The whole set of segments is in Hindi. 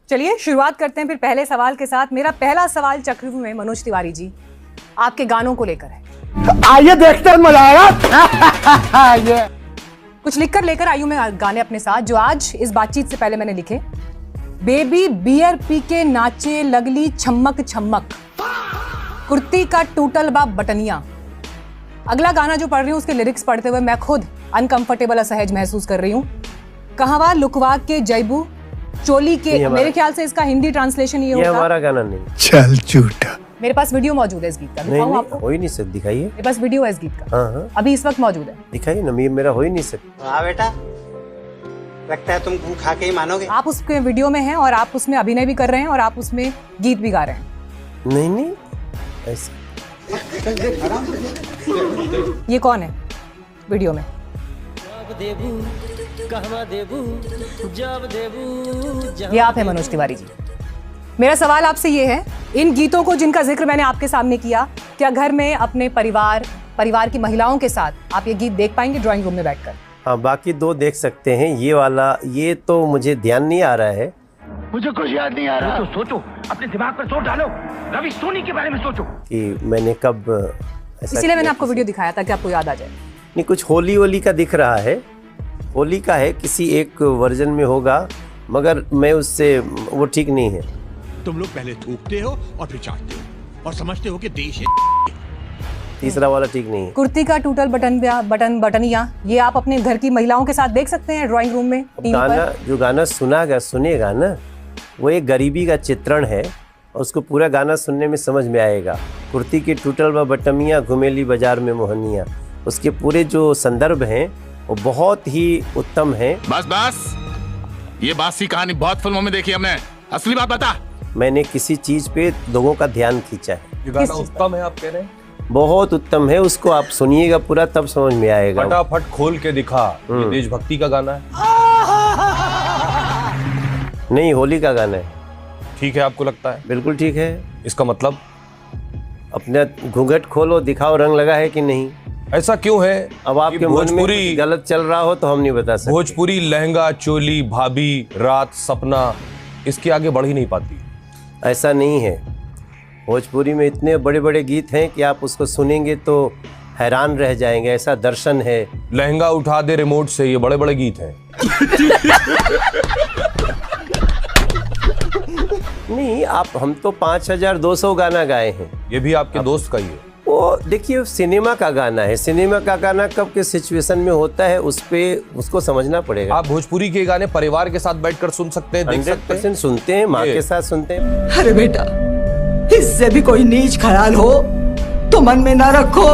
चलिए शुरुआत करते हैं फिर पहले सवाल के साथ। मेरा पहला सवाल चक्रव्यूह में मनोज तिवारी जी आपके गानों को लेकर है। आइए देखते हैं, मजा आएगा। कुछ लिखकर लेकर आई हूं मैं गाने अपने साथ, जो आज इस बातचीत से पहले मैंने लिखे। बेबी बियर पी के नाचे लगली छमक छमक, कुर्ती का टूटल बा बटनिया। अगला गाना जो पढ़ रही हूँ उसके लिरिक्स पढ़ते हुए मैं खुद अनकंफर्टेबल असहज महसूस कर रही हूँ। कहवा लुकवा के जैबू चोली के, मेरे ख्याल से इसका हिंदी ट्रांसलेशन ये होगा। हमारा गाना नहीं। चल झूठा। मेरे पास वीडियो मौजूद है इस गीत का, दिखाऊं आपको? हो ही नहीं सकता, दिखाइए। मेरे पास वीडियो है इस गीत का। हाँ। अभी इस वक्त मौजूद है, दिखाइए ना। मेरा हो ही नहीं सकता। हाँ बेटा, लगता है तुम गू खा के ही मानोगे। आप उसके वीडियो में हैं और आप उसमें अभिनय भी कर रहे हैं और आप उसमें गीत भी गा रहे हैं। नहीं ऐसा। ये कौन है वीडियो में? ये आप है मनोज तिवारी जी। मेरा सवाल आपसे ये है, इन गीतों को जिनका जिक्र मैंने आपके सामने किया, क्या घर में अपने परिवार की महिलाओं के साथ आप ये गीत देख पाएंगे ड्राइंग रूम में बैठकर? हाँ, बाकी दो देख सकते हैं। ये वाला ये तो मुझे ध्यान नहीं आ रहा है। मुझे कुछ याद नहीं आ रहा। सोचो, अपने दिमाग पर जोर डालो, रवि सोनी के बारे में सोचो कि मैंने कब ऐसा। इसीलिए मैंने आपको वीडियो दिखाया ताकि आपको याद आ जाए। नहीं, कुछ होली का दिख रहा है। होली का है, किसी एक वर्जन में होगा, मगर मैं उससे वो ठीक नहीं है। तुम लोग पहले थूकते हो और फिर चाटते हो और समझते हो कि देश है। तीसरा वाला ठीक नहीं है। कुर्ती का टूटल बटनिया, ये आप अपने घर की महिलाओं के साथ देख सकते हैं ड्राइंग रूम में, टीवी गाना पर। जो गाना सुनेगा ना, वो एक गरीबी का चित्रण है और उसको पूरा गाना सुनने में समझ में आएगा। कुर्ती की टूटल व बटमिया घुमेली बाजार में मोहनिया, उसके पूरे जो संदर्भ हैं वो बहुत ही उत्तम है। बस ये बासी कहानी बहुत फिल्मों में देखी हमने, असली बात बता। मैंने किसी चीज पे लोगों का ध्यान खींचा है। ये गाना उत्तम है आप कह रहे हैं? बहुत उत्तम है, उसको आप सुनिएगा पूरा, तब समझ में आएगा। फटाफट खोल के दिखा। ये देशभक्ति का गाना है? नहीं, होली का गाना है। ठीक है, आपको लगता है? बिल्कुल ठीक है। इसका मतलब अपने घूंघट खोलो, दिखाओ रंग लगा है कि नहीं। ऐसा क्यों है? अब आपके मन में कुछ गलत चल रहा हो तो हम नहीं बता सकते। भोजपुरी लहंगा चोली भाभी रात सपना, इसके आगे बढ़ ही नहीं पाती। ऐसा नहीं है। भोजपुरी में इतने बड़े बड़े गीत हैं कि आप उसको सुनेंगे तो हैरान रह जाएंगे, ऐसा दर्शन है। लहंगा उठा दे रिमोट से, ये बड़े बड़े गीत हैं। नहीं, हम तो 5200 गाना गाए हैं। ये भी आपके दोस्त का ही है? वो देखिए, सिनेमा का गाना है। सिनेमा का गाना कब के सिचुएशन में होता है, उसको समझना पड़ेगा। आप भोजपुरी के गाने परिवार के साथ बैठकर सुन सकते हैं, देख सकते हैं। 100% सुनते हैं, माँ के साथ सुनते हैं। अरे बेटा, इससे भी कोई नीच ख्याल हो तो मन में ना रखो,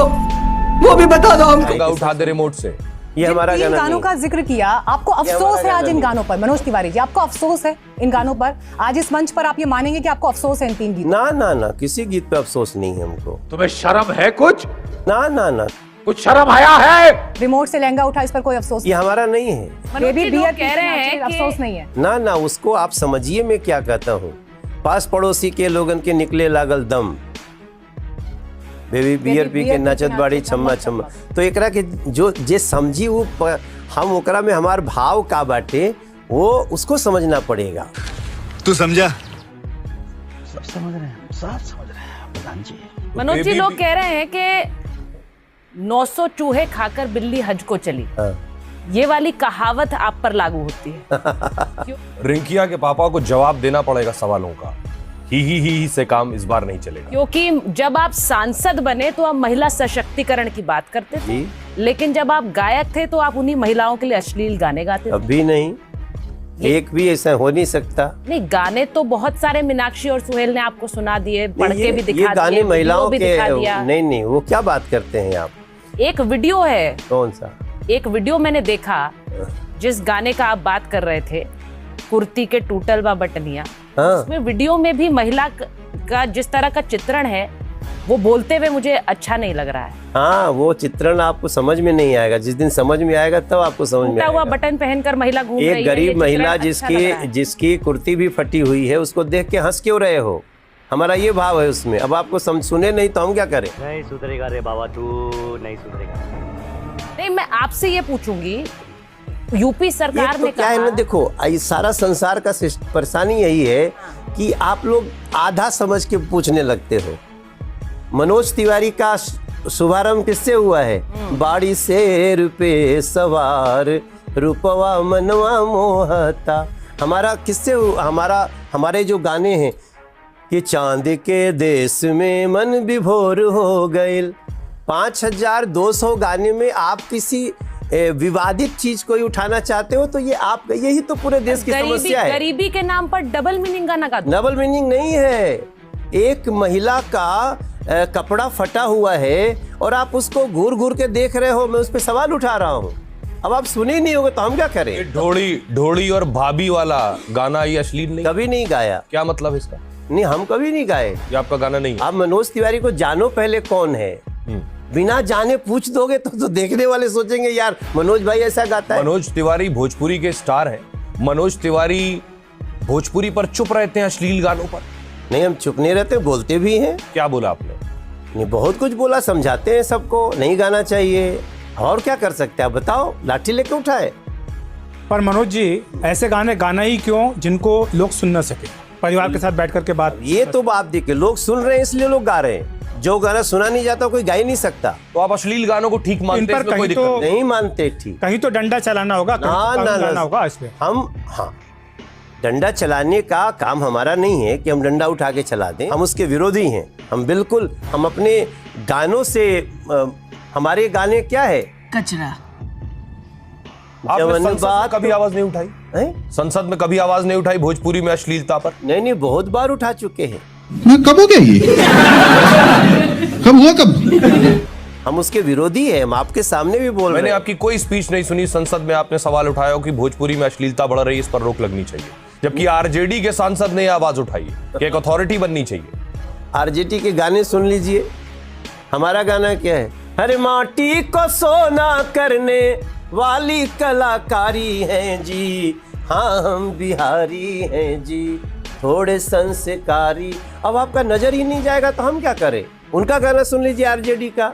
वो भी बता दो हमको। लहंगा उठा दे रिमोट से, ये हमारा गाना गानों का जिक्र किया, आपको अफसोस है आज इन गानों पर? मनोज तिवारी जी, आपको अफसोस है इन गानों पर? आज इस मंच पर आप ये मानेंगे कि आपको अफसोस है इन 3 गीतों? ना, किसी गीत पे अफसोस नहीं है हमको। तुम्हें शर्म है कुछ? ना, कुछ शर्म आया है? रिमोट से लहंगा उठा, इस पर कोई अफसोस? ये हमारा नहीं है। बेबी बियर कह रहे हैं कि अफसोस नहीं है। ना, उसको आप समझिए मैं क्या कहता हूँ। पास पड़ोसी के लोगन के निकले लागल दम, बेबी बियर पी के नचत बाड़ी छम्मा छम्मा। तो एकरा के जो जे समझी वो हम ओकरा में हमार भाव का बाटे, वो उसको समझना पड़ेगा। तू समझा? सब समझ रहे हैं, सब समझ रहे हैं प्रधान जी। मनोज जी, लोग कह रहे हैं कि 900 चूहे खाकर बिल्ली हज को चली। हाँ। ये वाली कहावत आप पर लागू होती है? रिंकिया के पापा को जवाब देना पड़ेगा सवालों का। ही से काम इस बार नहीं चलेगा। क्योंकि जब आप सांसद बने तो आप महिला सशक्तिकरण की बात करते थे, लेकिन जब आप गायक थे तो आप उन्हीं महिलाओं के लिए अश्लील गाने गाते थे। अभी नहीं, एक भी ऐसा हो नहीं सकता। नहीं, गाने तो बहुत सारे मीनाक्षी और सुहेल ने आपको सुना दिए, पढ़ के भी दिखा दिए, ये गाने महिलाओं भी के दिखा दिया। नहीं, वो क्या बात करते हैं आप? एक वीडियो है। कौन सा? एक वीडियो मैंने देखा जिस गाने का आप बात कर रहे थे, कुर्ती के टूटल बा बटनिया। हाँ। उसमें वीडियो में भी महिला का जिस तरह का चित्रण है, वो बोलते हुए मुझे अच्छा नहीं लग रहा है। हाँ, वो चित्रण आपको समझ में नहीं आएगा। जिस दिन समझ में आएगा तब आपको समझ में टूटा हुआ आएगा। बटन पहनकर महिला घूम रही है, एक गरीब ये महिला चित्रण अच्छा लग रहा है। जिसकी कुर्ती भी फटी हुई है, उसको देख के हंस क्यों रहे हो? हमारा ये भाव है उसमें। अब आपको सुने नहीं तो हम क्या करें? नहीं सुधरेगा रे बाबा, तू नहीं सुधरेगा। नहीं, मैं आपसे ये पूछूंगी यूपी सरकार तो ने क्या है ना, कहा, देखो सारा संसार का परेशानी यही है कि आप लोग आधा समझ के पूछने लगते हो। मनोज तिवारी का शुभारंभ किससे हुआ है? बाड़ी से रुपए सवार रूपवा मनवा मोहता। हमारा किससे हमारे जो गाने हैं कि चांद के देश में मन विभोर हो गए। 5200 गाने में आप किसी विवादित चीज कोई उठाना चाहते हो तो ये आप, यही तो पूरे देश की समस्या है। गरीबी के नाम पर डबल मीनिंग गाना गा दो। डबल मीनिंग नहीं है। एक महिला का कपड़ा फटा हुआ है और आप उसको घूर घूर के देख रहे हो, मैं उस पर सवाल उठा रहा हूँ। अब आप सुने नहीं होगे तो हम क्या करें? ये ढोड़ी और भाभी वाला गाना ये अश्लील नहीं? कभी नहीं गाया। क्या मतलब इसका? नहीं, हम कभी नहीं गाए। ये आपका गाना नहीं है? आप मनोज तिवारी को जानो पहले कौन है। बिना जाने पूछ दोगे तो देखने वाले सोचेंगे यार मनोज भाई ऐसा गाता है। मनोज तिवारी भोजपुरी के स्टार हैं। मनोज तिवारी भोजपुरी पर चुप रहते हैं, अश्लील गानों पर नहीं, हम चुप नहीं रहते, बोलते भी हैं। क्या बोला आपने? नहीं, बहुत कुछ बोला, समझाते हैं सबको नहीं गाना चाहिए। और क्या कर सकते हैं आप बताओ? लाठी लेके उठाए। पर मनोज जी, ऐसे गाने गाना ही क्यों जिनको लोग सुन न सके, परिवार के साथ बैठ करके बात। ये तो बात देखिए, लोग सुन रहे हैं इसलिए लोग गा रहे हैं। जो गाना सुना नहीं जाता कोई गा ही नहीं सकता। तो आप अश्लील गानों को ठीक मानते हैं? कहीं तो नहीं मानते ठीक। कहीं तो डंडा चलाना होगा, ना होगा इस पे। हम डंडा चलाने का काम हमारा नहीं है कि हम डंडा उठा के चला दें। हम उसके विरोधी हैं। हम बिल्कुल, हम अपने गानों से हमारे गाने क्या है? कचरा। आपने संसद में कभी आवाज नहीं उठाई है? संसद में कभी आवाज नहीं उठाई भोजपुरी में अश्लीलता पर? नहीं, बहुत बार उठा चुके हैं। कब हो गया ये? कब हुआ कब? हम उसके विरोधी हैं। हम आपके सामने भी बोल रहे हैं। मैंने आपकी कोई स्पीच नहीं सुनी संसद में आपने सवाल उठाया हो कि भोजपुरी में अश्लीलता बढ़ रही है, इस पर रोक लगनी चाहिए, जबकि आरजेडी के सांसद ने आवाज उठाई है कि एक अथॉरिटी बननी चाहिए। आरजेडी के गाने सुन लीजिए। हमारा गाना क्या है? हर माटी को सोना करने वाली कलाकारी हैं जी, हाँ हम बिहारी हैं जी, थोड़े संस्कारी। अब आपका नजर ही नहीं जाएगा तो हम क्या करें? उनका गाना सुन लीजिए आरजेडी का।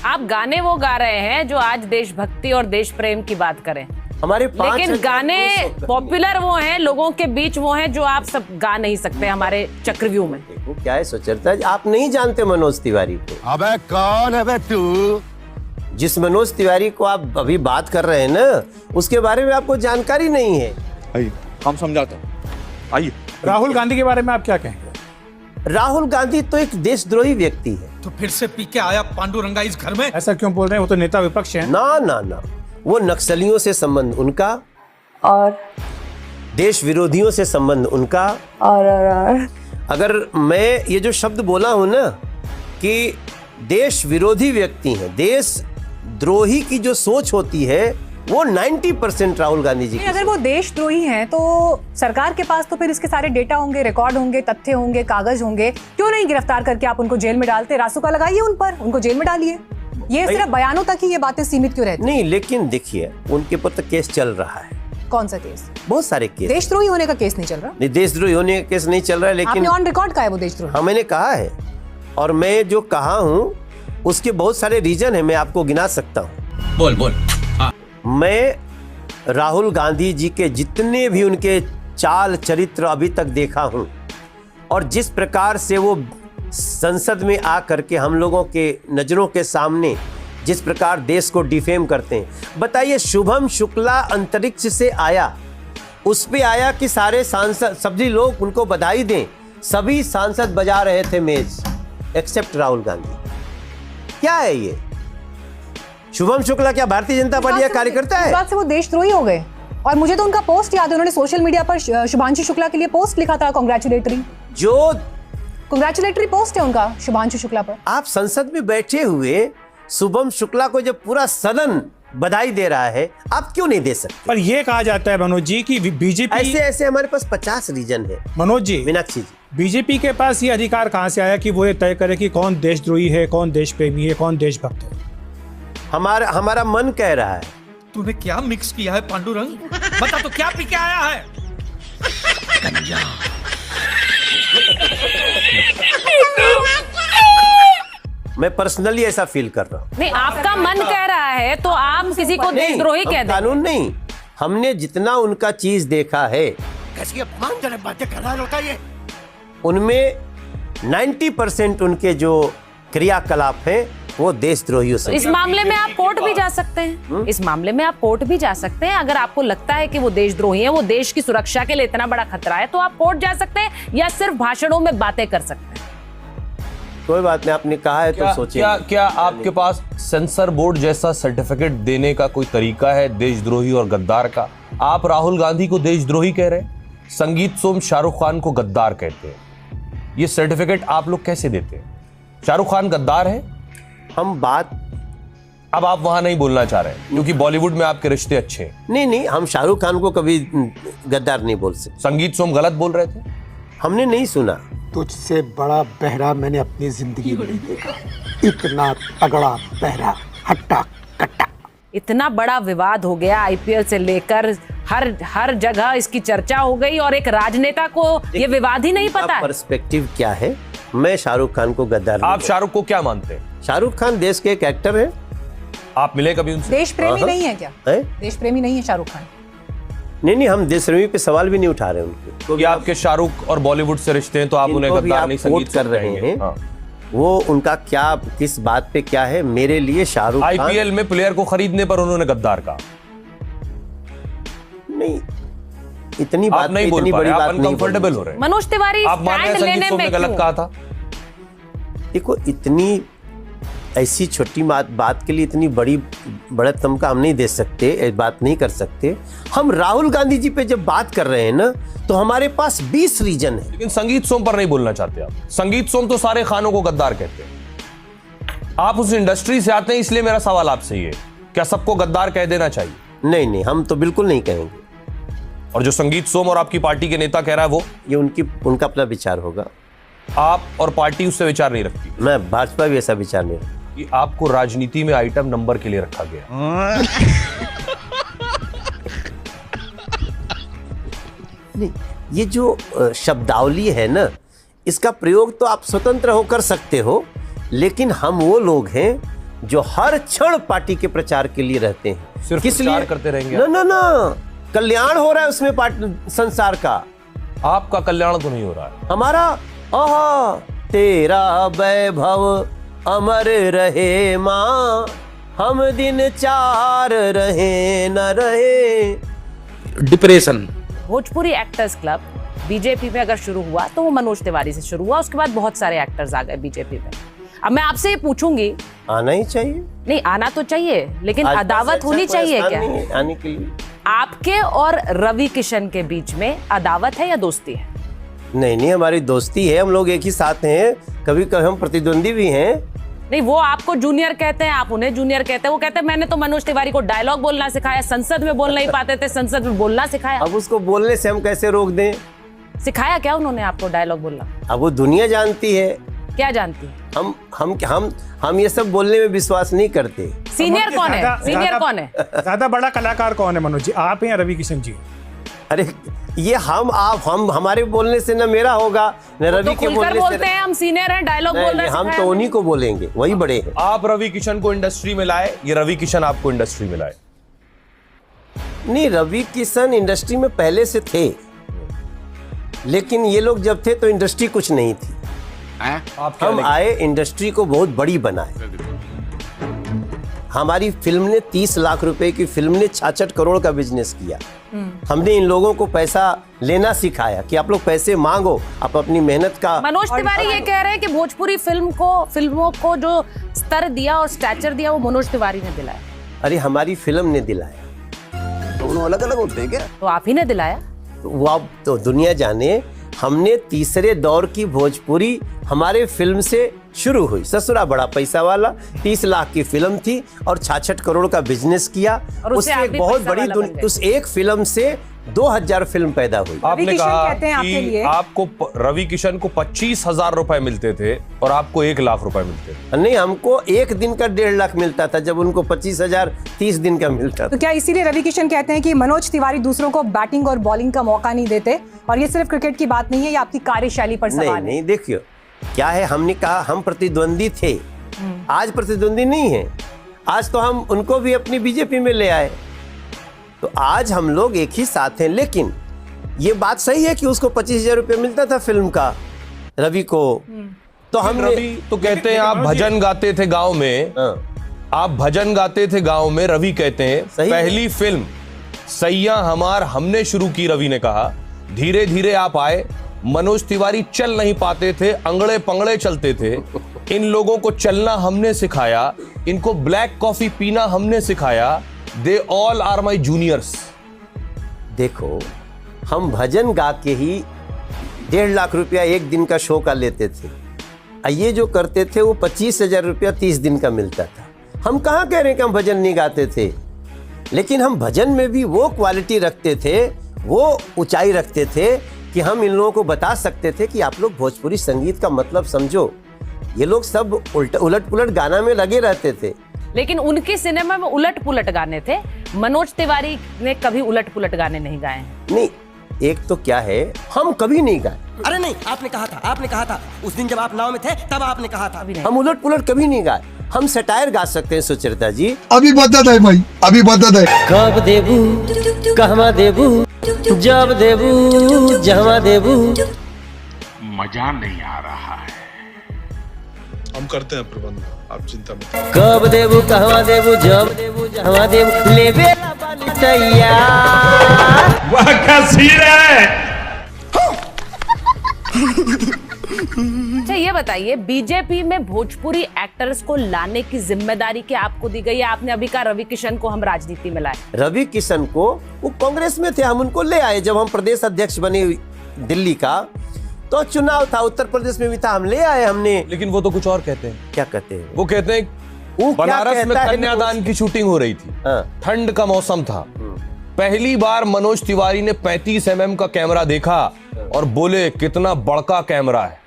आप गाने वो गा रहे हैं जो आज देशभक्ति और देश प्रेम की बात करें, हमारे लेकिन गाने पॉपुलर वो हैं, लोगों के बीच वो हैं जो आप सब गा नहीं सकते हमारे चक्रव्यूह में। देखो क्या है सुचरिता, आप नहीं जानते मनोज तिवारी को। अबे कौन है बे तू? जिस मनोज तिवारी को आप अभी बात कर रहे हैं ना, उसके बारे में आपको जानकारी नहीं है। आइए हम समझाते हैं, आइए। राहुल गांधी के बारे में आप क्या कहेंगे? राहुल गांधी तो एक देशद्रोही व्यक्ति है। तो फिर से पी के आया पांडुरंगा इस घर में? ऐसा क्यों बोल रहे हैं? वो तो नेता विपक्ष है। ना ना ना, वो नक्सलियों से संबंध उनका, और देश विरोधियों से संबंध उनका। और अगर मैं ये जो शब्द बोला हूं ना कि देश विरोधी व्यक्ति हैं, देश द्रोही की जो सोच होती है वो 90% राहुल गांधी जी की। अगर वो देशद्रोही हैं तो सरकार के पास तो फिर इसके सारे डेटा होंगे, रिकॉर्ड होंगे, तथ्य होंगे, कागज होंगे। क्यों नहीं गिरफ्तार करके आप उनको जेल में डालते? रासुका लगाइए उन पर, उनको जेल में डालिए। ये सिर्फ बयानों तक ही ये बातें सीमित क्यों रहती? नहीं, लेकिन देखिए उनके ऊपर तो केस चल रहा है। कौन सा केस? बहुत सारे केस। देशद्रोही होने का केस नहीं चल रहा। नहीं, देशद्रोही होने का केस नहीं चल रहा है, लेकिन आपने ऑन रिकॉर्ड कहा है वो देशद्रोही। हाँ, मैंने कहा है, और मैं जो कहा हूं उसके बहुत सारे रीजन है, मैं आपको गिना सकता हूं। बोल। मैं राहुल गांधी जी के जितने भी उनके चाल चरित्र अभी तक देखा हूं, और जिस प्रकार से वो संसद में आ करके हम लोगों के नजरों के सामने जिस प्रकार देश को डिफेम करते हैं। बताइए, शुभम शुक्ला अंतरिक्ष से आया, उस पे आया कि सारे सांसद, सभी लोग उनको बधाई दें, सभी सांसद बजा रहे थे मेज एक्सेप्ट राहुल गांधी। क्या है ये? शुभम शुक्ला क्या भारतीय जनता पार्टी का कार्यकर्ता है? इस बात से वो देशद्रोही हो गए। और मुझे तो उनका पोस्ट याद है, उन्होंने सोशल मीडिया पर शुभांशु शुक्ला के लिए पोस्ट लिखा था, कांग्रेचुलेटरी पोस्ट है उनका शुभांशु शुक्ला पर। आप संसद में बैठे हुए शुभम शुक्ला को जब पूरा सदन बधाई दे रहा है, आप क्यों नहीं दे सकते? पर ये कहा जाता है मनोज जी की बीजेपी, ऐसे हमारे पास 50 रीजन है। मनोज जी, मीनाक्षी जी, बीजेपी के पास ये अधिकार कहाँ से आया कि वो ये तय करे कि कौन देशद्रोही है, कौन देश प्रेमी है, कौन देशभक्त है? हमारा मन कह रहा है। तूने क्या मिक्स किया है पांडुरंग? बता तो क्या पी के आया है? मैं पर्सनली ऐसा फील कर रहा हूँ। नहीं, आपका मन कह रहा है तो आप किसी को नहीं, देशद्रोही हम कह दें। कानून नहीं, हमने जितना उनका चीज देखा है कैसी अपमानजनक बातें कर रहा है लड़का ये। उनमें 90% उनके जो क्रियाकलाप हैं वो देशद्रोहियों से। इस मामले में आप कोर्ट भी जा सकते हैं। इस मामले में आप कोर्ट भी जा सकते हैं। अगर आपको लगता है कि वो देशद्रोही है, वो देश की सुरक्षा के लिए इतना बड़ा खतरा है, तो आप कोर्ट जा सकते हैं या सिर्फ भाषणों में बातें कर सकते हैं। कोई बात नहीं, आपने कहा है तो सोचिए। क्या आपके पास सेंसर बोर्ड जैसा सर्टिफिकेट देने का कोई तरीका है देशद्रोही और गद्दार का? आप राहुल गांधी को देशद्रोही कह रहे हैं, संगीत सोम शाहरुख खान को गद्दार कहते हैं। ये सर्टिफिकेट आप लोग कैसे देते हैं? शाहरुख खान गद्दार है? हम बात अब आप वहां नहीं बोलना चाह रहे हैं क्योंकि बॉलीवुड में आपके रिश्ते अच्छे हैं। नहीं, हम शाहरुख खान को कभी गद्दार नहीं बोल सकते। संगीत सोम गलत बोल रहे थे? हमने नहीं सुना। तुझसे बड़ा बहरा मैंने अपनी जिंदगी में नहीं देखा। इतना तगड़ा बहरा, हट्टा कट्टा। इतना बड़ा विवाद हो गया, आईपीएल से लेकर हर जगह इसकी चर्चा हो गई और एक राजनेता को ये विवाद ही नहीं पता है। पर्सपेक्टिव क्या है? मैं शाहरुख खान को गद्दार आप शाहरुख को क्या मानते हैं? शाहरुख खान देश के एक एक्टर हैं। आप मिले कभी उनसे? देश प्रेमी नहीं है क्या? है? देश प्रेमी नहीं है शाहरुख खान? नहीं, हम देश प्रेमी पे सवाल भी नहीं उठा रहे उनके। कि आपके शाहरुख और बॉलीवुड से रिश्ते हैं तो आप उन्हें गद्दार नहीं संगीत कर रहे हैं। हाँ। वो उनका क्या, किस बात पे क्या है? मेरे लिए शाहरुख खान आईपीएल में प्लेयर को खरीदने पर उन्होंने गद्दार कहा। नहीं, इतनी बात नहीं इतनी बड़ी बात नहीं अनकंफर्टेबल हो रहे हैं। मनोज तिवारी आप मान रहे हैं स्टैंड संगीत लेने सोम ने में गलत क्यों? कहा था? देखो, इतनी ऐसी छोटी बात के लिए इतनी बड़ा तमका हम नहीं दे सकते, बात नहीं कर सकते। हम राहुल गांधी जी पे जब बात कर रहे हैं ना, तो हमारे पास 20 रीजन है। लेकिन संगीत सोम पर नहीं बोलना चाहते आप। संगीत सोम तो सारे खानों को गद्दार कहते हैं। आप उस इंडस्ट्री से आते हैं, इसलिए मेरा सवाल आपसे ये, क्या सबको गद्दार कह देना चाहिए? नहीं, हम तो बिल्कुल नहीं कहेंगे। और जो संगीत सोम और आपकी पार्टी के नेता कह रहा है वो? ये उनका अपना विचार होगा। आप और पार्टी उससे विचार नहीं रखती? मैं भाजपा भी ऐसा विचार नहीं रखती। कि आपको राजनीति में आइटम नंबर के लिए रखा गया। नहीं, ये जो शब्दावली है ना, इसका प्रयोग तो आप स्वतंत्र होकर सकते हो, लेकिन हम वो लोग हैं जो हर क्षण पार्टी के प्रचार के लिए रहते हैं। सिर्फ किस प्रचार लिए करते रहेंगे? ना, कल्याण हो रहा है उसमें संसार का। आपका कल्याण तो नहीं हो रहा है। हमारा आहा, तेरा वैभव अमर रहे माँ, हम दिन चार रहे न रहे। Depression. Bhojpuri actors club BJP में अगर शुरू हुआ तो वो मनोज तिवारी से शुरू हुआ, उसके बाद बहुत सारे एक्टर्स आ गए बीजेपी में। अब मैं आपसे ये पूछूंगी, आना ही चाहिए। नहीं आना तो चाहिए, लेकिन आज अदावत ऐसा होनी कोई चाहिए आसान क्या? नहीं है आने के लिए। आपके और रवि किशन के बीच में अदावत है या दोस्ती है? नहीं, हमारी दोस्ती है, हम लोग एक ही साथ हैं। कभी कभी हम प्रतिद्वंदी भी हैं। नहीं, वो आपको जूनियर कहते हैं, आप उन्हें जूनियर कहते हैं। वो कहते हैं मैंने तो मनोज तिवारी को डायलॉग बोलना सिखाया, संसद में बोल नहीं पाते थे, संसद में बोलना सिखाया। अब उसको बोलने से हम कैसे रोक दें? सिखाया क्या उन्होंने आपको डायलॉग बोलना? अब वो दुनिया जानती है। क्या जानती है? हम ये सब बोलने में विश्वास नहीं करते। सीनियर कौन है? सीनियर कौन है? ज्यादा बड़ा कलाकार कौन है, मनोज जी, आप हैं या रवि किशन जी? अरे ये हम हमारे बोलने से न मेरा होगा न रवि तो के खुलकर बोलने बोलते से। हैं हम सीनियर हैं, डायलॉग बोल रहे हैं। हम तो उन्हीं को बोलेंगे, वही बड़े हैं। आप रवि किशन को इंडस्ट्री में लाए, ये रवि किशन आपको इंडस्ट्री में लाए? नहीं, रवि किशन इंडस्ट्री में पहले से थे, लेकिन ये लोग जब थे तो इंडस्ट्री कुछ नहीं थी। हम आए, इंडस्ट्री को बहुत बड़ी बनाए। हमारी फिल्म ने 30 लाख रुपए की फिल्म ने 66 करोड़ का बिजनेस किया। हमने इन लोगों को पैसा लेना सिखाया कि आप लोग पैसे मांगो, आप अपनी मेहनत का। मनोज तिवारी ये कह रहे हैं कि भोजपुरी फिल्मों को जो स्तर दिया और स्टैचर दिया वो मनोज तिवारी ने दिलाया। अरे हमारी फिल्म ने दिलाया। दोनों अलग अलग होते हैं क्या? तो आप ही ने दिलाया। वो अब तो दुनिया जाने। हमने तीसरे दौर की भोजपुरी हमारे फिल्म से शुरू हुई। ससुरा बड़ा पैसा वाला 30 लाख की फिल्म थी और 66 करोड़ का बिजनेस किया। और उससे आप उससे एक भी बहुत पैसा बड़ी वाला बन गए। उस एक फिल्म से 2000 फिल्म पैदा हुई। आपने किशन कहा कहते हैं आपके कि लिए। आपको रवि किशन को 25,000 रुपए मिलते थे और आपको 1 लाख रुपए मिलते थे। नहीं, हमको एक दिन का 1.5 लाख मिलता था, जब उनको 25,000 30 दिन का मिलता था। तो क्या इसीलिए रवि किशन कहते हैं कि मनोज तिवारी दूसरों को बैटिंग और बॉलिंग का मौका नहीं देते? और ये सिर्फ क्रिकेट की बात नहीं है, ये आपकी कार्यशैली पर सवाल है। नहीं, देखियो क्या है, हमने कहा हम प्रतिद्वंदी थे, आज प्रतिद्वंदी नहीं है। आज तो हम उनको भी अपनी बीजेपी में ले आए, तो आज हम लोग एक ही साथ हैं। लेकिन ये बात सही है कि उसको 25,000 रुपये मिलता था फिल्म का, रवि को, तो हम रवि तो कहते हैं आप भजन गाते थे गांव में, आप भजन गाते थे गांव में, रवि कहते हैं पहली फिल्म सैया हमार हमने शुरू की, रवि ने कहा, धीरे धीरे आप आए, मनोज तिवारी चल नहीं पाते थे, अंगड़े पंगड़े चलते थे, इन लोगों को चलना हमने सिखाया, इनको ब्लैक कॉफी पीना हमने सिखाया, they all are my juniors. देखो, हम भजन गा के ही 1.5 लाख रुपया एक दिन का शो का लेते थे, ये जो करते थे वो 25,000 रुपया 30 दिन का मिलता था। हम कहाँ कह रहे हैं कि हम भजन नहीं गाते थे, लेकिन हम भजन में भी वो क्वालिटी रखते थे, वो ऊंचाई रखते थे कि हम इन लोगों को बता सकते थे कि आप लोग भोजपुरी संगीत का मतलब समझो। ये लोग सब उलट पुलट गाना में लगे रहते थे, लेकिन उनके सिनेमा में उलट पुलट गाने थे। मनोज तिवारी ने कभी उलट पुलट गाने नहीं गाए हैं। नहीं, एक तो क्या है, हम कभी नहीं गाए। अरे नहीं, आपने कहा था उस दिन जब आप नाव में थे तब आपने कहा था। हम उलट पुलट कभी नहीं गाए। हम सटायर गा सकते हैं सुचरिता जी। अभी बदत है भाई, अभी बदत है। कब देबू कहवा देबू, जब देबू जहवा देबू। मजा नहीं आ रहा है। हम करते हैं प्रबंध, आप चिंता मत। कब देबू कहवा देबू, जब देबू जहवा देबू, लेबे ला पानी तैयार। वह कसीर है। अच्छा ये बताइए, बीजेपी में भोजपुरी एक्टर्स को लाने की जिम्मेदारी क्या आपको दी गई है? आपने अभी कहा रवि किशन को हम राजनीति में लाए। रवि किशन को, वो कांग्रेस में थे, हम उनको ले आए। जब हम प्रदेश अध्यक्ष बने दिल्ली का, तो चुनाव था, उत्तर प्रदेश में भी था, हम ले आए हमने। लेकिन वो तो कुछ और कहते हैं। क्या कहते हैं? वो कहते हैं बनारस में कन्यादान की शूटिंग हो रही थी, ठंड का मौसम था, पहली बार मनोज तिवारी ने 35 mm का कैमरा देखा और बोले कितना बड़का कैमरा है।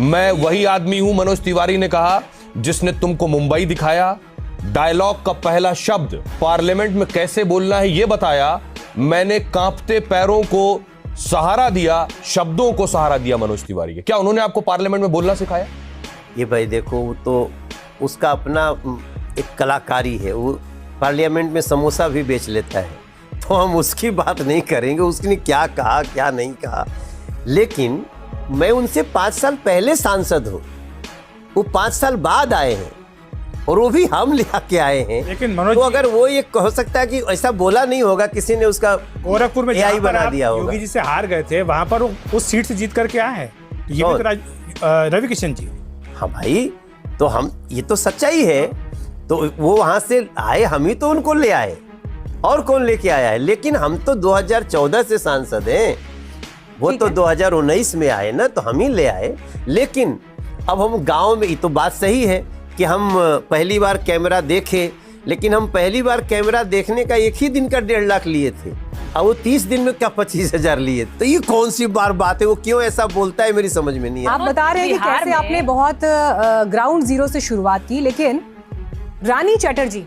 मैं वही आदमी हूं, मनोज तिवारी ने कहा, जिसने तुमको मुंबई दिखाया, डायलॉग का पहला शब्द पार्लियामेंट में कैसे बोलना है यह बताया, मैंने कांपते पैरों को सहारा दिया, शब्दों को सहारा दिया मनोज तिवारी के। क्या उन्होंने आपको पार्लियामेंट में बोलना सिखाया? ये भाई देखो, वो तो उसका अपना एक कलाकारी है, वो पार्लियामेंट में समोसा भी बेच लेता है, तो हम उसकी बात नहीं करेंगे, उसने क्या कहा क्या नहीं कहा। लेकिन मैं उनसे 5 साल पहले सांसद हूँ, वो 5 साल बाद आए हैं, और वो भी हम ले आके आए हैं। लेकिन मनोज, तो अगर वो ये कह सकता है कि ऐसा बोला नहीं होगा, किसी ने उसका गोरखपुर में AI बना दिया होगा। योगी जी से हार गए थे, वहां पर उस सीट से जीत करके आए हैं, ये भी तो रवि किशन जी। हाँ भाई, तो हम, ये तो सच्चाई है, तो वो वहां से आए, हम ही तो उनको ले आए, और कौन लेके आया है? लेकिन हम तो 2014 से सांसद हैं, वो तो 2019 में आए ना, तो हम ही ले आए। लेकिन अब हम गांव में, ये तो बात सही है कि हम पहली बार कैमरा देखे, लेकिन हम पहली बार कैमरा देखने का एक ही दिन का 1.5 लाख लिए थे, और वो 30 दिन में क्या 25,000 लिए। तो ये कौन सी बात है? वो क्यों ऐसा बोलता है, मेरी समझ में नहीं है। आप बता रहे हैं कि कैसे आपने बहुत ग्राउंड जीरो से शुरुआत की, लेकिन रानी चटर्जी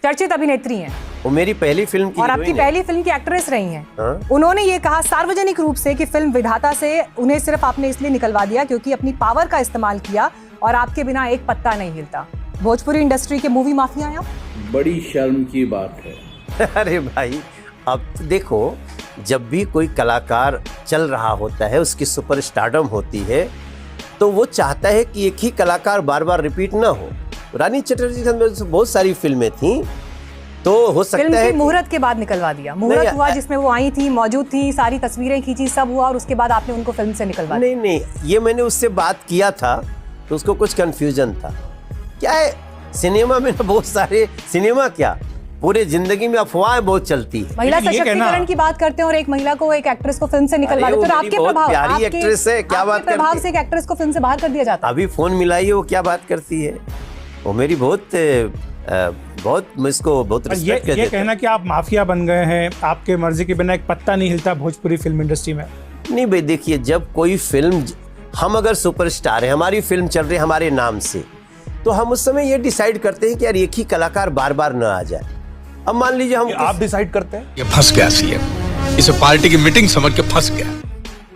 चर्चित अभिनेत्री हैं, वो मेरी पहली फिल्म की और आपकी हीरोइन है। पहली फिल्म की एक्ट्रेस रही हैं। उन्होंने ये कहा सार्वजनिक रूप से कि फिल्म विधाता से उन्हें सिर्फ आपने इसलिए निकलवा दिया क्योंकि अपनी पावर का इस्तेमाल किया, और आपके बिना एक पत्ता नहीं हिलता। भोजपुरी इंडस्ट्री के मूवी माफिया हैं आप। बड़ी शर्म की बात है। अरे भाई, अब देखो, जब भी कोई कलाकार चल रहा होता है, उसकी सुपर स्टारडम होती है, तो वो चाहता है कि एक ही कलाकार बार बार रिपीट ना हो। रानी चटर्जी के अंदर बहुत सारी फिल्में थी, तो हो सकता फिल्म है की मुहूर्त के बाद निकलवा दिया। मुहूर्त हुआ जिसमें वो आई थी, मौजूद थी, सारी तस्वीरें खींची, सब हुआ, और उसके बाद आपने उनको फिल्म से निकलवा दिया। नहीं, ये मैंने उससे बात किया था, तो उसको कुछ कंफ्यूजन था। क्या है, सिनेमा में ना बहुत सारे, सिनेमा क्या, पूरे जिंदगी में अफवाहें बहुत चलती है। महिला सशक्तिकरण की बात करते हैं, और एक महिला को, एक एक्ट्रेस को फिल्म से निकलवा देते हैं, तो आपके प्रभाव, प्यारी एक्ट्रेस है, क्या बात करती है? प्रभाव से एक एक्ट्रेस को फिल्म से बाहर कर दिया जाता है। अभी फोन मिलाइए, वो क्या बात करती है, वो मेरी बहुत मुझको बहुत रिस्पेक्ट करते हैं। ये कहना कि आप माफिया बन गए हैं, आपके मर्जी के बिना एक पत्ता नहीं हिलता भोजपुरी फिल्म इंडस्ट्री में। नहीं भाई, देखिए, जब कोई फिल्म, हम अगर सुपरस्टार है, हमारी फिल्म चल रही है हमारे नाम से, तो हम उस समय ये डिसाइड करते हैं कि यार एक ही कलाकार बार बार न आ जाए। अब मान लीजिए हम, आप डिसाइड करते हैं? ये फंस गया सीएम, इसे पार्टी की मीटिंग समझ के फंस गया।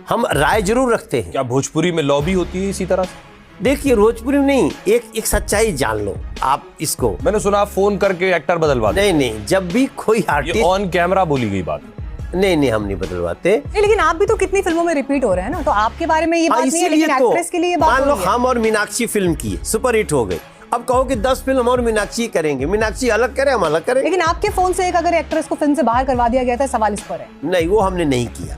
हम राय जरूर रखते हैं। क्या भोजपुरी में लॉबी होती है इसी तरह से? देखिए भोजपुरी में नहीं, एक सच्चाई जान लो आप इसको। मैंने सुना आप फोन करके एक्टर बदलवा देते। नहीं, जब भी कोई ये आर्टिस्ट, ऑन कैमरा बोली गई बात। नहीं हम नहीं बदलवाते। नहीं, लेकिन आप भी तो कितनी फिल्मों में रिपीट हो रहे हैं ना, तो आपके बारे में ये बात नहीं है, लेकिन एक्ट्रेस के लिए ये बात मान हो लो रही है। हम और मीनाक्षी फिल्म की सुपर हिट हो गई, अब कहो कि 10 फिल्म और मीनाक्षी करेंगे, मीनाक्षी अलग करे हम अलग करें। लेकिन आपके फोन से एक अगर एक्ट्रेस को फिल्म से बाहर करवा दिया गया था, सवाल इस पर है। नहीं, वो हमने नहीं किया,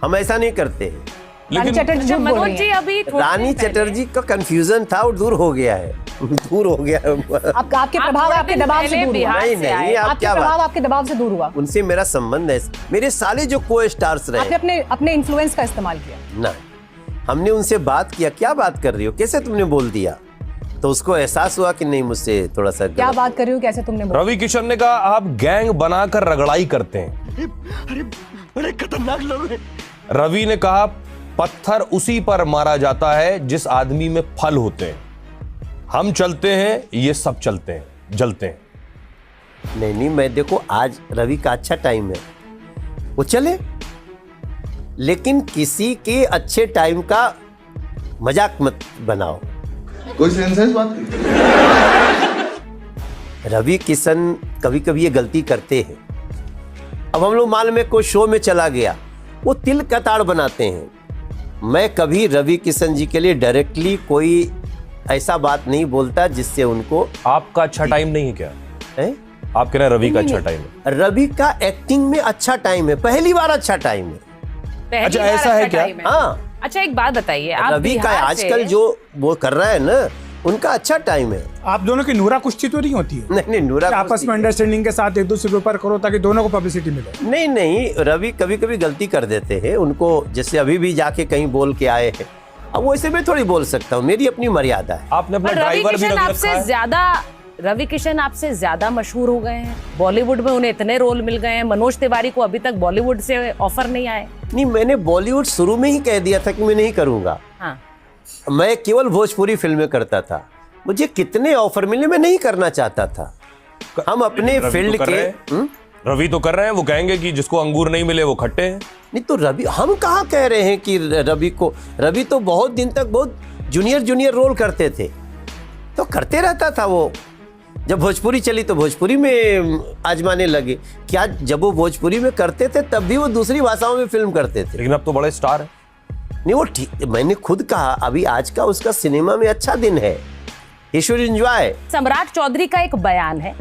हम ऐसा नहीं करते हैं। रानी चटर्जी झूठ बोल मनोज रही जी हैं। अभी थोड़ी रानी देर पहले- चटर्जी का कंफ्यूजन था, वो दूर हो गया है, दूर हो गया है। आपके प्रभाव थोड़े आपके दिन दबाव से पहले दूर हुआ। बिहार नहीं से नहीं, आए। ये आप आपके क्या प्रभाव बात, आपके दबाव से दूर हुआ। उनसे मेरा संबंध है। मेरे साले जो को स्टार्स आपने रहे अपने इन्फ्लुएंस का इस्तेमाल किया। ना, हमने उनसे बात किया, क्या बात कर रही हो, कैसे तुमने बोल दिया, तो उसको एहसास हुआ कि नहीं मुझसे थोड़ा सा क्या गलत। बात कर रही हो, कैसे तुमने बोला? रवि किशन ने कहा आप गैंग बनाकर रगड़ाई करते हैं। अरे बड़े खतरनाक लोग हैं। रवि ने कहा पत्थर उसी पर मारा जाता है जिस आदमी में फल होते हैं। हम चलते हैं, ये सब चलते हैं, जलते हैं। नहीं, मैं देखो आज रवि का अच्छा टाइम है, वो चले, लेकिन किसी के अच्छे टाइम का मजाक मत बनाओ। कोई सेंस है इस बात की? रवि किशन कभी कभी ये गलती करते हैं। अब हम लोग मान में कोई शो में चला गया, वो तिल कताड़ बनाते हैं। मैं कभी रवि किशन जी के लिए डायरेक्टली कोई ऐसा बात नहीं बोलता जिससे उनको। आपका अच्छा टाइम नहीं है क्या? है? आप कह रहे हैं रवि का अच्छा टाइम है? रवि का एक्टिंग में अच्छा टाइम है, पहली बार अच्छा टाइम है। पहली अच्छा, बार ऐसा है अच्छा क्या? टाइम है। हाँ, अच्छा एक बात बताइए, आप रवि का बिहार आजकल से- जो वो कर रहा है ना, उनका अच्छा टाइम है। आप दोनों की नूरा कुश्ती तो नहीं होती है? नहीं, नूरा आपस कुश्ती- में अंडरस्टैंडिंग के साथ एक दूसरे के ऊपर करो ताकि दोनों को पब्लिसिटी मिले। नहीं, रवि कभी कभी गलती कर देते हैं, उनको जैसे अभी भी जाके कहीं बोल के आए हैं, अब वैसे मैं थोड़ी बोल सकता हूँ, मेरी अपनी मर्यादा है। आपने अपना पर रवि ड्राइवर भी किशन रख रखा आपसे है। ज्यादा रवि किशन आपसे ज्यादा मशहूर हो गए हैं बॉलीवुड में, उन्हें इतने रोल मिल गए हैं। मनोज तिवारी को अभी तक बॉलीवुड से ऑफर नहीं आए। नहीं, मैंने बॉलीवुड शुरू में ही कह दिया था कि मैं नहीं करूंगा, हाँ, मैं केवल भोजपुरी फिल्में करता था। मुझे कितने ऑफर मिले, मैं नहीं करना चाहता था। हम अपने रवि फील्ड तो कर के रहे हैं। रवि तो कर रहे हैं, वो कहेंगे कि जिसको अंगूर नहीं मिले वो खट्टे हैं। नहीं तो रवि, हम कहाँ कह रहे हैं कि रवि तो बहुत दिन तक बहुत जूनियर रोल करते थे, तो करते रहता था वो। जब भोजपुरी चली तो भोजपुरी में आजमाने लगे। क्या जब वो भोजपुरी में करते थे तब भी वो दूसरी भाषाओं में फिल्म करते थे? लेकिन अब तो बड़े स्टार है। नहीं, वो ठीक, मैंने खुद कहा अभी आज का उसका सिनेमा में अच्छा दिन है, ही शुड एंजॉय। सम्राट चौधरी का एक बयान है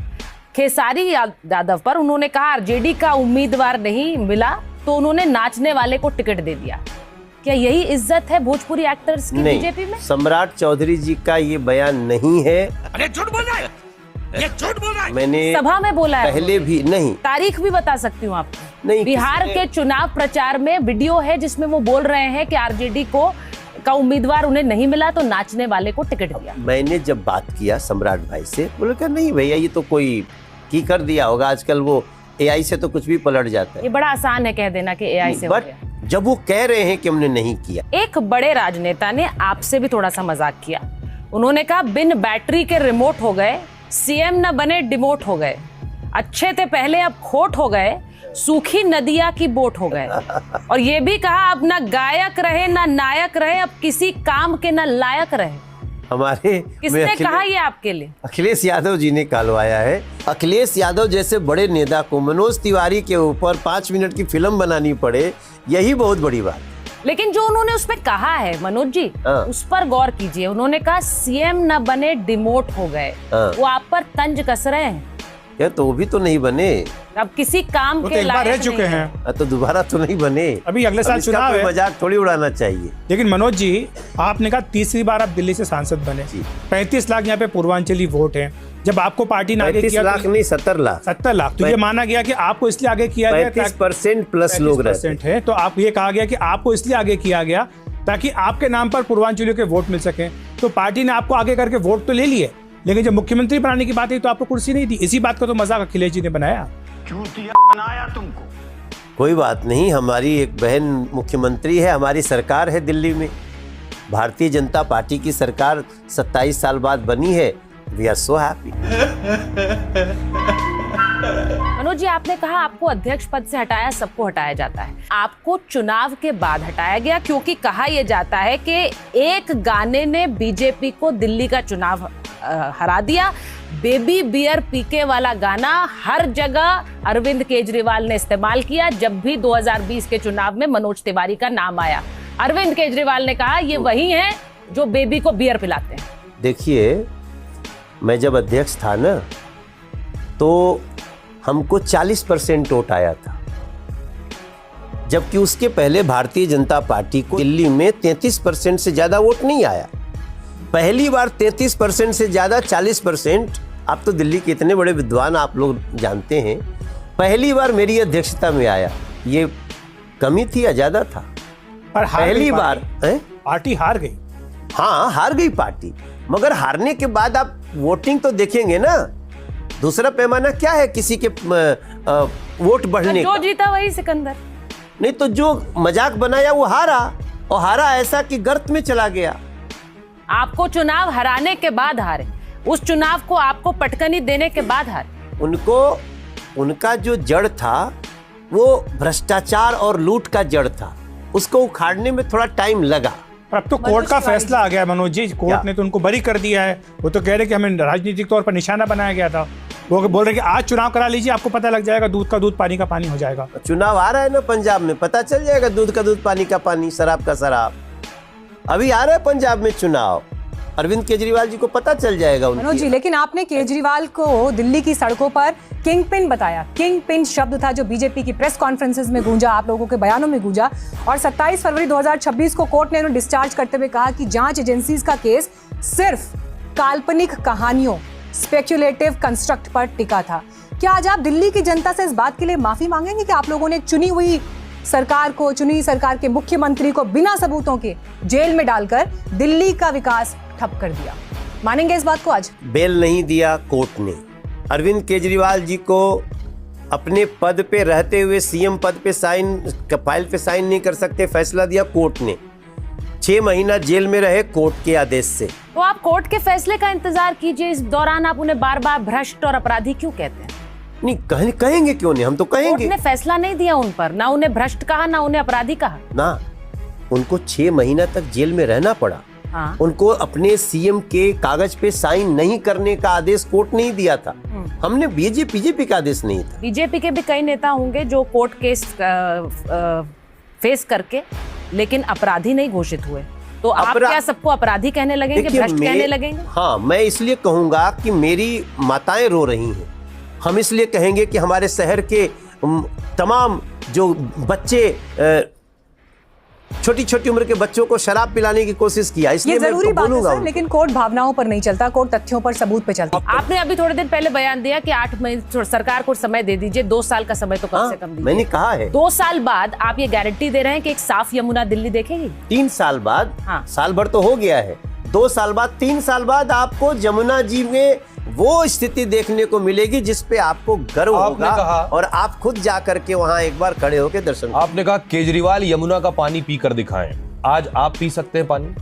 खेसारी यादव पर। उन्होंने कहा आरजेडी का उम्मीदवार नहीं मिला तो उन्होंने नाचने वाले को टिकट दे दिया। क्या यही इज्जत है भोजपुरी एक्टर्स की बीजेपी में? नहीं, सम्राट चौधरी जी का ये बयान नहीं है। अरे झूठ बोल रहा है, ये झूठ बोल रहा है। मैंने सभा में बोला है पहले भी नहीं, तारीख भी बता सकती हूँ आपको। नहीं, बिहार किसी ने- के चुनाव प्रचार में वीडियो है जिसमें वो बोल रहे हैं कि आरजेडी का उम्मीदवार उन्हें नहीं मिला तो नाचने वाले को टिकट दिया। मैंने जब बात किया सम्राट भाई से, बोले कहा नहीं भैया ये तो कोई की कर दिया होगा, आजकल वो एआई से तो कुछ भी पलट जाता ये है। बड़ा आसान है कह देना कि एआई से हो बट गया। जब वो कह रहे हैं कि हमने नहीं किया। एक बड़े राजनेता ने आपसे भी थोड़ा सा मजाक किया। उन्होंने कहा बिन बैटरी के रिमोट हो गए, सीएम न बने डिमोट हो गए, अच्छे थे पहले अब खोट हो गए, सूखी नदिया की बोट हो गए। और ये भी कहा अब ना गायक रहे ना नायक रहे, अब किसी काम के ना लायक रहे। हमारे किसने में कहा ये आपके लिए? अखिलेश यादव जी ने कहलवाया है। अखिलेश यादव जैसे बड़े नेता को मनोज तिवारी के ऊपर 5 मिनट की फिल्म बनानी पड़े, यही बहुत बड़ी बात। लेकिन जो उन्होंने उसमें कहा है मनोज जी, हाँ। उस पर गौर कीजिए। उन्होंने कहा सीएम न बने डिमोट हो गए। हाँ। वो आप पर तंज कस रहे हैं। क्या तो वो भी तो नहीं बने? अब किसी काम वो तो के एक बार लायक रह नहीं चुके है। हैं। तो दोबारा तो नहीं बने। अभी अगले साल अब इसका चुनाव कोई है। मजाक थोड़ी उड़ाना चाहिए। लेकिन मनोज जी, आपने कहा तीसरी बार आप दिल्ली से सांसद बने, 35 लाख यहाँ पे पूर्वांचली वोट है। जब आपको पार्टी ने आगे 35 किया लाख नहीं 70 लाख, 70 लाख, तो ये माना गया कि आपको इसलिए आगे किया गया 35% प्लस लोग रहते हैं। 35% है, तो आप ये कहा गया कि आपको इसलिए आगे किया गया ताकि आपके नाम पर पूर्वांचलियों के वोट मिल सके। तो पार्टी ने आपको आगे करके वोट तो ले लिए, लेकिन जब मुख्यमंत्री बनाने की बात आई तो आपको कुर्सी नहीं दी। इसी बात का तो मजाक अखिलेश जी ने बनाया। चूतिया बनाया तुमको। कोई बात नहीं, हमारी एक बहन मुख्यमंत्री है, हमारी सरकार है दिल्ली में, भारतीय जनता पार्टी की सरकार 27 साल बाद बनी है। We are so happy. Manoj Manoj ji, आपने कहा आपको अध्यक्ष पद से हटाया, सबको हटाया जाता है, आपको चुनाव के बाद हटाया गया क्योंकि कहा यह जाता है कि एक गाने ने बीजेपी को दिल्ली का चुनाव हरा दिया। बेबी बियर पीके वाला गाना हर जगह अरविंद केजरीवाल ने इस्तेमाल किया। जब भी 2020 के चुनाव में मनोज तिवारी का नाम आया, अरविंद केजरीवाल ने कहा ये वही हैं जो बेबी को बियर पिलाते हैं। देखिए, मैं जब अध्यक्ष था ना, तो हमको 40% वोट आया था, जबकि उसके पहले भारतीय जनता पार्टी को दिल्ली में 33% से ज्यादा वोट नहीं आया। पहली बार 33% से ज्यादा 40%, आप तो दिल्ली के इतने बड़े विद्वान, आप लोग जानते हैं, पहली बार मेरी अध्यक्षता में आया। ये कमी थी या ज्यादा था? पर पहली बार पार्टी हार गई। हाँ, हार गई पार्टी, मगर हारने के बाद आप वोटिंग तो देखेंगे ना। दूसरा पैमाना क्या है किसी के वोट बढ़ने जो का? जीता वही सिकंदर। नहीं तो जो मजाक बनाया वो हारा, और हारा ऐसा कि गर्त में चला गया। आपको चुनाव हराने के बाद हारे, उस चुनाव को आपको पटकनी देने के बाद हारे। उनको, उनका जो जड़ था वो भ्रष्टाचार और लूट का जड़ था, उसको उखाड़ने में थोड़ा टाइम लगा। पर अब तो कोर्ट का फैसला आ गया है मनोज जी, कोर्ट ने तो उनको बरी कर दिया है। वो तो कह रहे कि हमें राजनीतिक तौर पर निशाना बनाया गया था। वो बोल रहे कि आज चुनाव करा लीजिए, आपको पता लग जाएगा, दूध का दूध पानी का पानी हो जाएगा। चुनाव आ रहा है ना पंजाब में, पता चल जाएगा, दूध का दूध पानी का पानी, शराब का शराब। अभी आ रहा है पंजाब में चुनाव, अरविंद केजरीवाल जी को पता चल जाएगा मनोज जी, लेकिन आपने केजरीवाल को दिल्ली की सड़कों पर किंग पिन बताया। किंग पिन शब्द था जो बीजेपी की प्रेस कॉन्फ्रेंसेस में गूंजा, आप लोगों के बयानों में गूंजा, और 27 फरवरी 2026 को कोर्ट ने उन्हें डिस्चार्ज करते हुए कहा कि जांच एजेंसीज का केस सिर्फ काल्पनिक कहानियों, स्पेक्युलेटिव कंस्ट्रक्ट पर टिका था। क्या आज आप दिल्ली की जनता से इस बात के लिए माफी मांगेंगे कि आप लोगों ने चुनी हुई सरकार के मुख्यमंत्री को बिना सबूतों के जेल में डालकर दिल्ली का विकास ठप कर दिया? मानेंगे इस बात को आज? बेल नहीं दिया कोर्ट ने। अरविंद केजरीवाल जी को अपने पद पे रहते हुए सीएम पद पे फाइल पे साइन नहीं कर सकते, फैसला दिया कोर्ट ने। 6 महीना जेल में रहे कोर्ट के आदेश से। तो आप कोर्ट के फैसले का इंतजार कीजिए, इस दौरान आप उन्हें बार बार भ्रष्ट और अपराधी क्यों कहते हैं? नहीं, कहेंगे क्यों नहीं, हम तो कहेंगे। कोर्ट ने फैसला नहीं दिया उन पर, ना उन्हें भ्रष्ट कहा, ना उन्हें अपराधी कहा। ना, उनको 6 महीना तक जेल में रहना पड़ा। हाँ। उनको अपने सीएम के कागज पे साइन नहीं करने का आदेश कोर्ट नहीं दिया था। हमने बीजेपी का आदेश नहीं था। बीजेपी के भी कई नेता होंगे जो कोर्ट केस फेस करके लेकिन अपराधी नहीं घोषित हुए, तो आप क्या सबको अपराधी कहने लगेंगे, भ्रष्ट कहने लगेंगे? हाँ, मैं इसलिए कहूंगा कि मेरी माताएं रो रही हैं। हम इसलिए कहेंगे कि हमारे शहर के तमाम जो बच्चे, छोटी छोटी उम्र के बच्चों को शराब पिलाने की कोशिश किया, इसलिए ये जरूरी मैं बात है बोलूंगा सर, लेकिन कोर्ट भावनाओं पर नहीं चलता, कोर्ट तथ्यों पर, सबूत पे चलता। आपने अभी थोड़े दिन पहले बयान दिया कि 8 महीने सरकार को समय दे दीजिए, 2 साल का समय तो कम से कम दीजिए। मैंने कहा है 2 साल बाद आप ये गारंटी दे रहे हैं कि एक साफ यमुना दिल्ली देखेगी? 3 साल बाद, हाँ। साल भर तो हो गया है, 2 साल बाद, 3 साल बाद आपको जमुना जी में वो स्थिति देखने को मिलेगी जिस पे आपको गर्व होगा, और आप खुद जा करके वहां एक बार खड़े होकर दर्शन। आपने कहा केजरीवाल यमुना का पानी पीकर दिखाएं। आज आप पी सकते हैं पानी?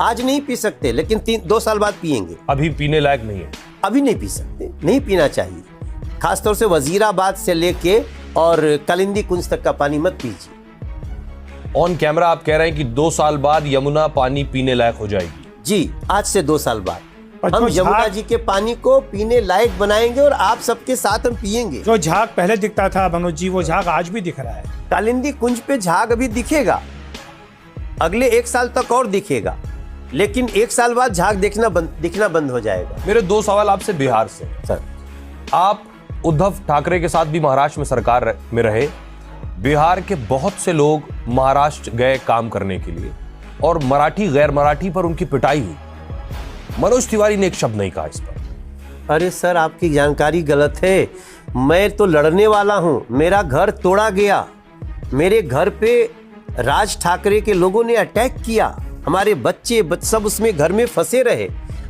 आज नहीं पी सकते, लेकिन 2 साल बाद पिएंगे। अभी पीने लायक नहीं है? अभी नहीं पी सकते, नहीं पीना चाहिए। खासतौर से वजीराबाद से लेके और कलिंदी कुंज तक का पानी मत पीजिए। ऑन कैमरा आप कह रहे हैं कि 2 साल बाद यमुना पानी पीने लायक हो जाएगी? जी, आज से 2 साल बाद और हम जो यमुना जी के पानी को पीने लायक बनाएंगे और आप सबके साथ हम पिएंगे। जो झाग पहले दिखता था मनोज जी, वो झाग आज भी दिख रहा है। कालिंदी कुंज पे झाग अभी दिखेगा, अगले 1 साल तक और दिखेगा, लेकिन 1 साल बाद झाग दिखना बंद हो जाएगा। मेरे 2 सवाल आपसे बिहार से। सर, आप उद्धव ठाकरे के साथ भी महाराष्ट्र में सरकार में रहे, बिहार के बहुत से लोग महाराष्ट्र गए काम करने के लिए और मराठी गैर मराठी पर उनकी पिटाई हुई। मनोज तिवारी ने एक शब्द नहीं कहा इस पर। अरे सर, आपकी जानकारी गलत है। मैं तो लड़ने वाला हूं, मेरा घर तोड़ा गया, मेरे घर पे राज ठाकरे के लोगों ने अटैक किया, हमारे बच्चे सब उसमें घर में फंसे रहे।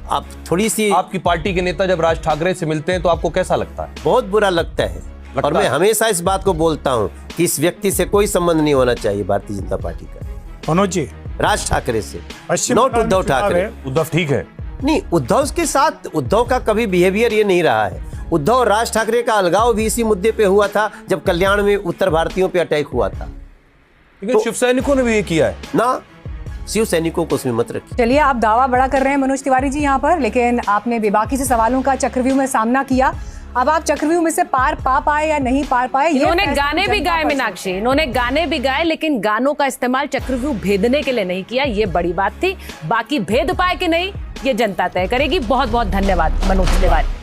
आप थोड़ी सी, आपकी पार्टी के नेता जब राज ठाकरे से मिलते हैं तो आपको कैसा लगता है? बहुत बुरा लगता है। और मैं हमेशा इस बात को बोलता हूं कि इस व्यक्ति से कोई संबंध नहीं होना चाहिए भारतीय जनता पार्टी का, मनोज जी, राज ठाकरे से, पश्चिम नॉट बंगाल में उद्धव चुनाव ठाकरे। है। उद्धव ठीक है? नहीं, उद्धव के साथ, उद्धव का कभी बिहेवियर ये नहीं रहा है। उद्धव राज ठाकरे का अलगाव भी इसी मुद्दे पे हुआ था जब कल्याण में उत्तर भारतीयों पे अटैक हुआ था। लेकिन शिव सैनिकों ने भी ये किया है ना, शिव सैनिकों को उसमें मत रखिए। चलिए, आप दावा बड़ा कर रहे हैं मनोज तिवारी जी यहाँ पर, लेकिन आपने बेबाकी से सवालों का चक्रव्यूह में सामना किया। अब आप चक्रव्यूह में से पार पा पाए या नहीं पार पाए, इन्होंने गाने भी गाए मीनाक्षी, इन्होंने गाने भी गाए, लेकिन गानों का इस्तेमाल चक्रव्यूह भेदने के लिए नहीं किया, ये बड़ी बात थी। बाकी भेद पाए कि नहीं, ये जनता तय करेगी। बहुत बहुत धन्यवाद मनोज तिवारी।